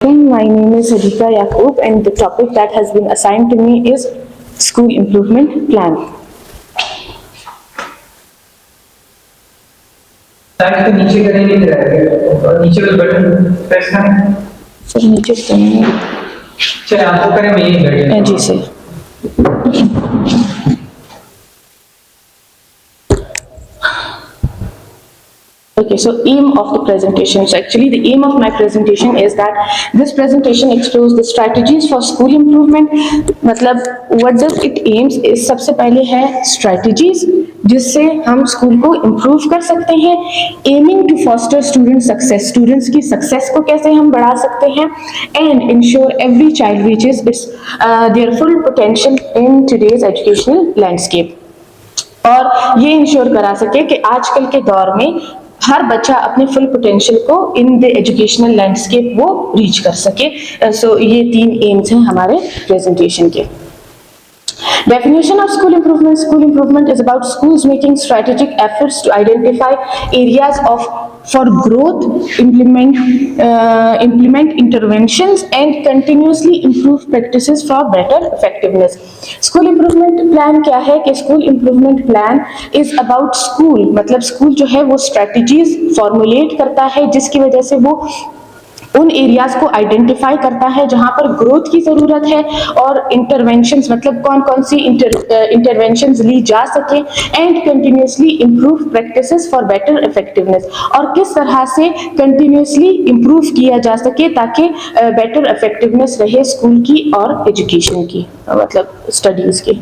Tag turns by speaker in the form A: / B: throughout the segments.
A: My name is Hadika Yaqub and the topic that has been assigned to me is School Improvement Plan.
B: ताकि तो नीचे करेंगे फिर और नीचे वाला बटन प्रेस करें।
A: सर नीचे करेंगे।
B: चलिए आपको करें मैं यही कर
A: जी sir. Okay, so aim of the presentation. So actually the aim of my presentation is that this presentation explores the strategies for school improvement. मतलब what does it aims is सबसे पहले है strategies जिससे हम स्कूल को improve कर सकते हैं, aiming to foster student success, students की success को कैसे हम बढ़ा सकते हैं, and ensure every child reaches its their full potential in today's educational landscape. और ये इंश्योर करा सके कि आजकल के दौर में हर बच्चा अपने फुल पोटेंशियल को इन द एजुकेशनल लैंडस्केप वो रीच कर सके। सो ये 3 एम्स हैं हमारे प्रेजेंटेशन के। Definition of school improvement. School improvement is about schools making strategic efforts to identify areas for growth, implement interventions and continuously improve practices for better effectiveness. School improvement plan क्या है कि school improvement plan is about school, मतलब school जो है वो strategies formulate करता है जिसकी वजह से वो उन एरियाज को आइडेंटिफाई करता है जहां पर ग्रोथ की जरूरत है और इंटरवेंशंस मतलब कौन कौन सी इंटरवेंशंस ली जा सके and continuously improve practices for better effectiveness और किस तरह से कंटिन्यूसली इंप्रूव किया जा सके ताकि बेटर इफेक्टिवनेस रहे स्कूल की और एजुकेशन की मतलब स्टडीज की।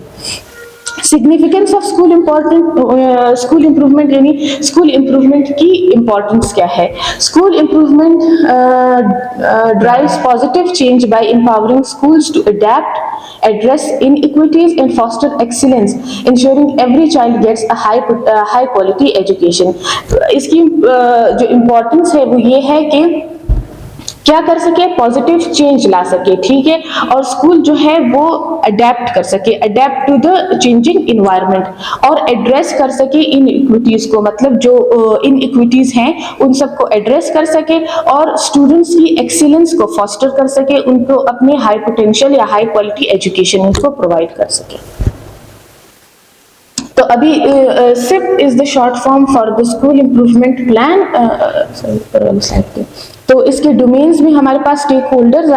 A: Significance of school school improvement यानी स्कूल इम्प्रूवमेंट की इम्पोर्टेंस क्या है। School improvement drives positive change by empowering schools to adapt address inequities and foster excellence ensuring every child gets a high quality education। इसकी जो importance है वो ये है कि क्या कर सके, पॉजिटिव चेंज ला सके, ठीक है, और स्कूल जो है वो अडेप्ट कर सके, adapt to the changing environment और एड्रेस कर सके इन इक्विटीज को, मतलब जो इन इक्विटीज हैं उन सबको एड्रेस कर सके और स्टूडेंट्स की एक्सीलेंस को फॉस्टर कर सके, उनको अपने हाई पोटेंशियल या हाई क्वालिटी एजुकेशन उनको प्रोवाइड कर सके। तो अभी SIP is the short form for the school improvement plan. तो इसके डोमेन्स में हमारे पास स्टेक होल्डर्स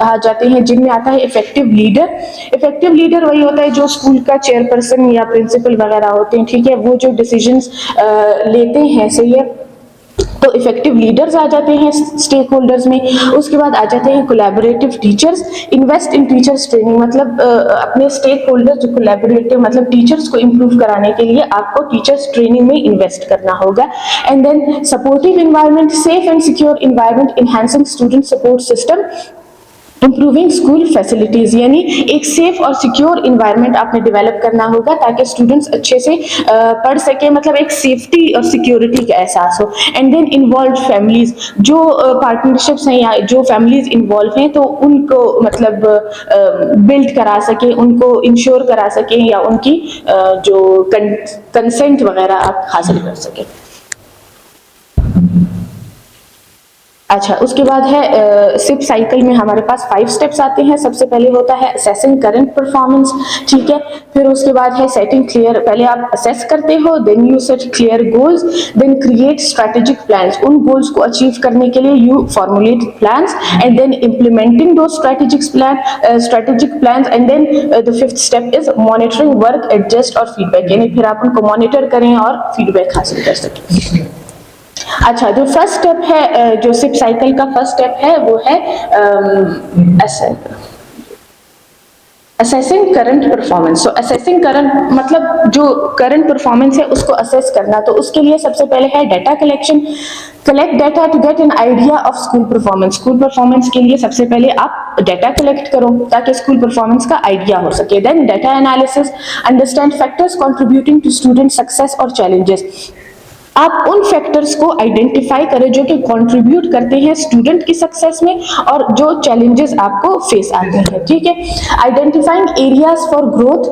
A: आ जाते हैं जिनमें आता है इफेक्टिव लीडर। इफेक्टिव लीडर वही होता है जो स्कूल का चेयरपर्सन या प्रिंसिपल वगैरह होते हैं, ठीक है, वो जो डिसीजंस लेते हैं, सही है, तो इफेक्टिव लीडर्स आ जाते हैं स्टेक होल्डर्स में। उसके बाद आ जाते हैं collaborative teachers. Invest in teachers training मतलब अपने स्टेक होल्डर जो कोलैबोरेटिव मतलब टीचर्स को इम्प्रूव कराने के लिए आपको टीचर्स ट्रेनिंग में इन्वेस्ट करना होगा। And then supportive environment, safe and secure environment, enhancing student support system, improving school facilities, यानी एक सेफ और सिक्योर इन्वायरमेंट आपने डेवलप करना होगा ताकि स्टूडेंट्स अच्छे से पढ़ सके, मतलब एक सेफ्टी और सिक्योरिटी का एहसास हो। एंड देन इन्वॉल्व फैमिलीज, जो पार्टनरशिप्स हैं या जो फैमिलीज इन्वॉल्व हैं तो उनको मतलब बिल्ड करा सके, उनको इंश्योर करा सके या उनकी जो कंसेंट वगैरह आप हासिल कर सके। अच्छा, उसके बाद है सिप साइकिल में हमारे पास 5 स्टेप्स आते हैं। सबसे पहले होता है असेसिंग करंट परफॉर्मेंस, ठीक है, फिर उसके बाद है सेटिंग क्लियर, पहले आप असेस करते हो, then you set clear goals, then create strategic plans, उन गोल्स को अचीव करने के लिए you formulate plans and then implementing दो strategic plans and then the 5th step is monitoring work, adjust और फीडबैक, यानी फिर आप उनको मॉनिटर करें और फीडबैक हासिल कर सकें। अच्छा, जो फर्स्ट स्टेप है, जो सिप साइकिल का फर्स्ट स्टेप है वो है असेसिंग करंट परफॉर्मेंस। सो असेसिंग करंट मतलब जो करंट परफॉर्मेंस है उसको असेस करना, तो उसके लिए सबसे पहले है data collection. Collect data to get an idea of school performance. School performance के लिए सबसे पहले आप डाटा कलेक्ट करो ताकि स्कूल परफॉर्मेंस का आइडिया हो सके। Then data analysis, understand factors contributing to student success और चैलेंजेस, आप उन फैक्टर्स को आइडेंटिफाई करें जो कि कंट्रीब्यूट करते हैं स्टूडेंट की सक्सेस में और जो चैलेंजेस आपको फेस आते हैं, ठीक है। Identifying areas for growth,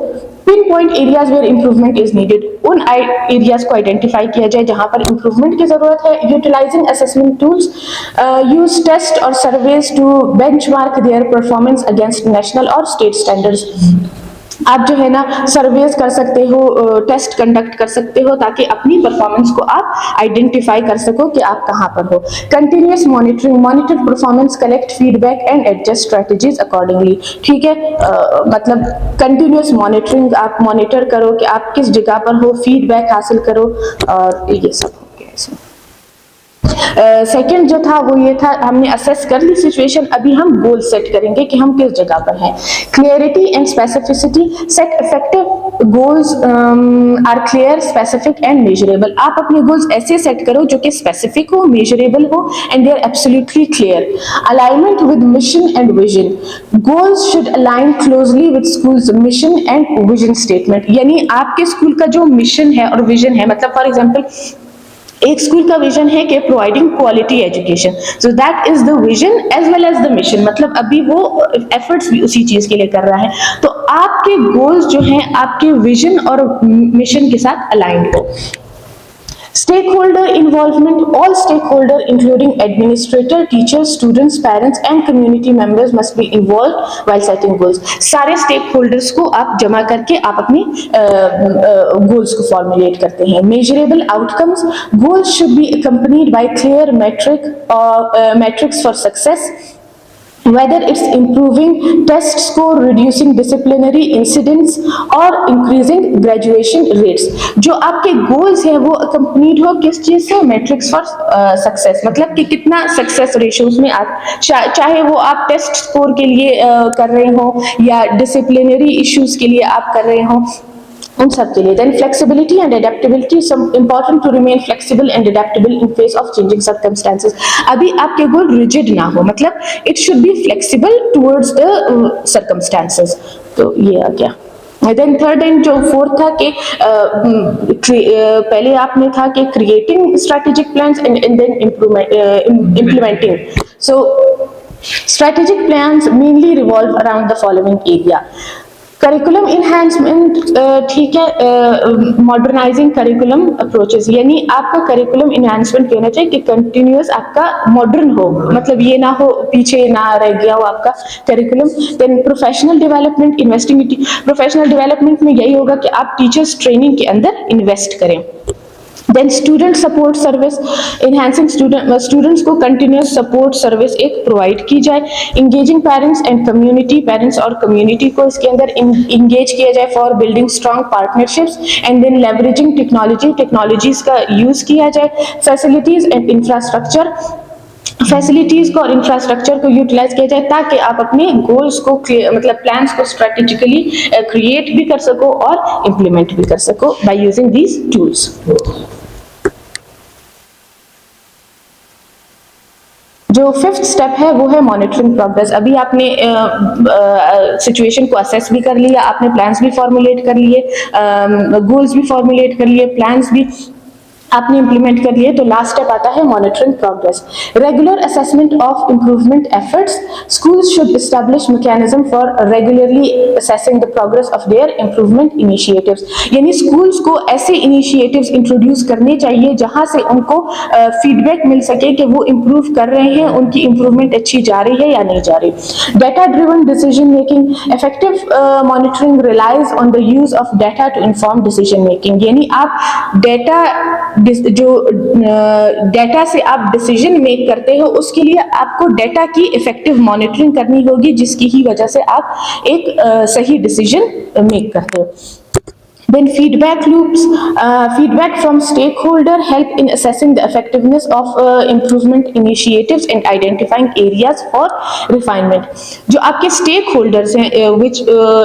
A: pin point areas where improvement is needed, उन एरियाज को आइडेंटिफाई किया जाए जहां पर इंप्रूवमेंट की जरूरत है। Utilising assessment tools, use test और surveys to benchmark their performance against national और स्टेट स्टैंडर्ड्स। आप जो है ना सर्वेज कर सकते हो, टेस्ट कंडक्ट कर सकते हो ताकि अपनी परफॉर्मेंस को आप आइडेंटिफाई कर सको कि आप कहाँ पर हो। Continuous monitoring, monitor performance, collect feedback and adjust strategies accordingly. ठीक है, मतलब कंटिन्यूअस मॉनिटरिंग, आप मॉनिटर करो कि आप किस जगह पर हो, फीडबैक हासिल करो, और ये सब हो गया इसमें। सेकंड जो था वो ये था, हमने असेस कर ली सिचुएशन, अभी हम गोल सेट करेंगे कि हम किस जगह पर हैं। Clarity and specificity, set effective goals are clear, specific and measurable. आप अपने गोल्स ऐसे सेट करो जो कि स्पेसिफिक हो, मेजरेबल हो and they are absolutely clear. Alignment with mission and vision, goals should align closely with schools mission and vision statement. यानी आपके स्कूल का जो मिशन है और विजन है, मतलब फॉर एग्जांपल एक स्कूल का विजन है कि providing quality education, so that is the vision as well as the mission, मतलब अभी वो एफर्ट्स भी उसी चीज के लिए कर रहा है। तो आपके गोल्स जो हैं आपके विजन और मिशन के साथ अलाइंड हो। Stakeholder involvement, all stakeholder including administrator, teachers, students, parents and community members must be involved while setting goals. सारे stakeholders को आप जमा करके आप अपनी goals को formulate करते हैं। Measurable outcomes, goals should be accompanied by clear metrics for success, whether it's improving test score, reducing disciplinary incidents or increasing graduation rates। जो आपके goals हैं वो accompanied हो किस चीज से, metrics for success, मतलब कि कितना success ratios में आप चाहे वो आप test score के लिए कर रहे हो या disciplinary issues के लिए आप कर रहे हो, उन सब के लिए। Then flexibility and adaptability, some important to remain flexible and adaptable in face of changing circumstances। अभी आपके गोल rigid ना हो, मतलब it should be flexible towards the circumstances। तो ये आ गया। Then third and जो fourth था कि पहले आपने था कि creating strategic plans and then implementing। So strategic plans mainly revolve around the following area। Curriculum enhancement, ठीक है, मॉडर्नाइजिंग करिकुलम अप्रोचेस, यानी आपका करिकुलम इनहैंसमेंट कहना चाहिए कि कंटिन्यूअस आपका मॉडर्न हो, मतलब ये ना हो पीछे ना रह गया हो आपका curriculum. Then professional development, investing, professional development में यही होगा कि आप टीचर्स ट्रेनिंग के अंदर इन्वेस्ट करें। Then student support service, enhancing students को continuous support service एक provide की जाए। Engaging parents and community, parents और community को इसके अंदर engage किया जाए for building strong partnerships and then leveraging technologies का use किया जाए। Facilities and infrastructure, फैसिलिटीज को और इंफ्रास्ट्रक्चर को यूटिलाइज किया जाए ताकि आप अपने गोल्स को मतलब प्लान्स को स्ट्रेटेजिकली क्रिएट भी कर सको और इम्प्लीमेंट भी कर सको बाय यूजिंग दीज टूल्स। जो फिफ्थ स्टेप है वो है मॉनिटरिंग प्रोग्रेस। अभी आपने सिचुएशन को असेस भी कर लिया, आपने प्लान्स भी फॉर्मुलेट कर लिए, गोल्स भी फॉर्मुलेट कर लिए, प्लान्स भी आपने इंप्लीमेंट कर लिए, तो लास्ट स्टेप आता है monitoring progress. Regular assessment of improvement efforts, schools should establish mechanism for regularly assessing the progress of their improvement initiatives. यानी स्कूल्स को ऐसे इनिशिएटिव्स इंट्रोड्यूस करने चाहिए जहां से उनको फीडबैक मिल सके कि वो इंप्रूव कर रहे हैं, उनकी इंप्रूवमेंट अच्छी जा रही है या नहीं जा रही। Data driven decision making, effective monitoring relies on the use of data to inform decision making. यानी आप डेटा जो डेटा से आप डिसीजन मेक करते हो उसके लिए आपको डेटा की इफेक्टिव मॉनिटरिंग करनी होगी, जिसकी ही वजह से आप एक सही डिसीजन मेक करते हो। Then feedback loops, feedback from stakeholder help in assessing the effectiveness of improvement initiatives and identifying areas for refinement। जो आपके stakeholders हैं, which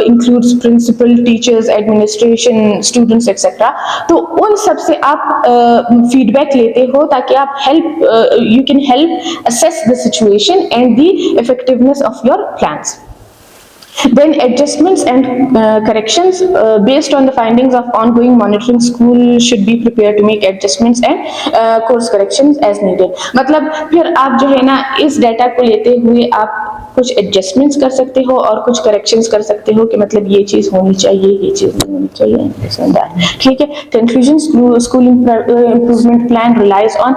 A: includes principal, teachers, administration, students, etc. तो उन सब से आप feedback लेते हो ताकि आप you can help assess the situation and the effectiveness of your plans। Then adjustments and corrections based on the findings of ongoing monitoring, school should be prepared to make adjustments and course corrections as needed. मतलब फिर आप जो है ना इस data को लेते हुए आप कुछ एडजस्टमेंट्स कर सकते हो और कुछ करेक्शंस कर सकते हो कि मतलब ये चीज होनी चाहिए, ये चीज नहीं होनी चाहिए, ठीक है। Conclusion, school improvement plan relies on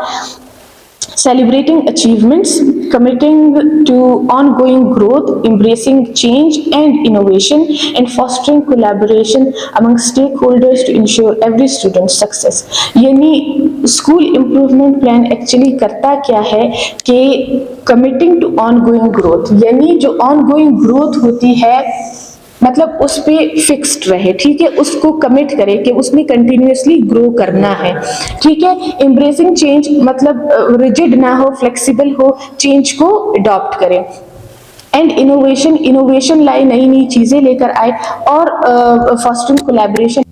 A: celebrating achievements, committing to ongoing growth, embracing change and innovation, and fostering collaboration among stakeholders to ensure every student's success. यानी स्कूल इम्प्रूवमेंट प्लान एक्चुअली करता क्या है कि कमिटिंग टू ऑनगोइंग ग्रोथ, यानी जो ongoing growth होती है मतलब उस पे फिक्स्ड रहे, ठीक है, उसको कमिट करे कि उसमें कंटिन्यूअसली ग्रो करना है, ठीक है। एम्ब्रेसिंग चेंज मतलब रिजिड ना हो, फ्लेक्सिबल हो, चेंज को अडॉप्ट करे। एंड इनोवेशन, इनोवेशन लाए, नई नई चीजें लेकर आए। और फॉस्टरिंग कोलैबोरेशन